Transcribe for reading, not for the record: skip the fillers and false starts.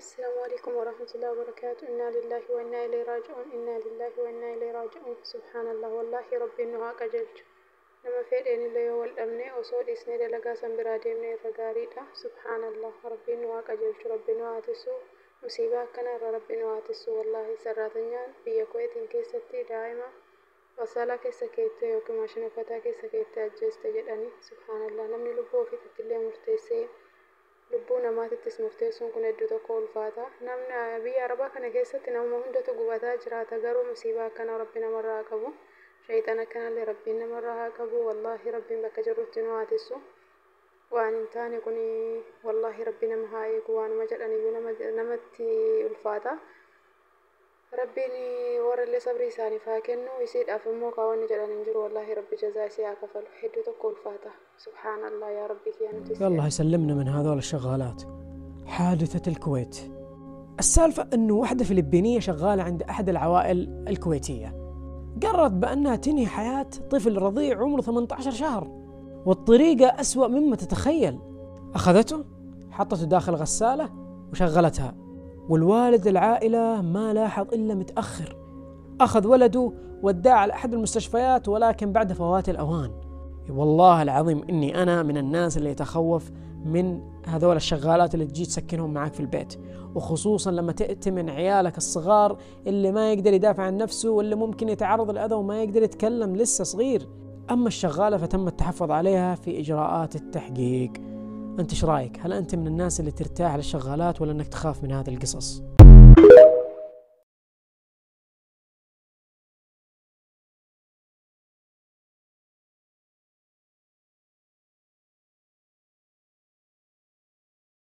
السلام عليكم ورحمة الله وبركاته. إنا لله وإنا إليه راجعون. إنا لله وإنا إليه راجعون. سبحaan allah wallaahi rabbiin nu haa qajeelchu. Nama fedheen illee yoo wal dhabnee osoo dhiisnee dalagaa san biraa deemnee irra gaariidha. Subhaan allah rabbiin nu haa qajeelchu. Rabbiin nu haa tissu. Musiibaa akkana irra rabbiin nu haa tissu. Wallaahi sarratanyaan biyya Kuweetiin keessatti daa'ima wasaalaa keessa keettee yookiin maashina uffataa keessa keettee ajjeeste jedhanii. Subhaan allah namni lubbuu ofiitti illee murteessee lubbuu namaatittis murteessuun kun hedduu tokko ulfaata. Namni biyya arabaa kana keessatti nama hundatu gubataa jiraata. Garuu musiibaa akkana rabbi namarraa haa qabu. Shayxaan akkanallee rabbiin namarraa haa qabu. Wallaahi rabbiin bakka jirrutti nu haa tissu. Waan hin taane kun wallaahi rabbi nama haa eegu. Waanuma jedhaniyyuu namatti ulfaata. Rabbiin warrallee sabrii isaaniif haa kennu. Isiidhaaf immoo kaawwanni jedhan hin jiru. Wallaahi rabbi jazaa isii haa kafalu. Hedduu tokko ulfaata. سبحان الله يا ربي كيانتي. الله يسلمنا من هذول الشغالات. حادثة الكويت. السالفة أنه واحدة فلبينية شغالة عند أحد العوائل الكويتية قررت بأنها تنهي حياة طفل رضيع عمره 18 شهر، والطريقة أسوأ مما تتخيل. أخذته حطته داخل غسالة وشغلتها، والوالد العائلة ما لاحظ إلا متأخر. أخذ ولده وداه على أحد المستشفيات ولكن بعد فوات الأوان. والله العظيم إني أنا من الناس اللي يتخوف من هذول الشغالات اللي تجي تسكنهم معك في البيت، وخصوصا لما تأتي من عيالك الصغار اللي ما يقدر يدافع عن نفسه واللي ممكن يتعرض للأذى وما يقدر يتكلم لسه صغير. أما الشغالة فتم التحفظ عليها في إجراءات التحقيق. أنت إيش رأيك؟ هل أنت من الناس اللي ترتاح للشغالات ولا أنك تخاف من هذه القصص؟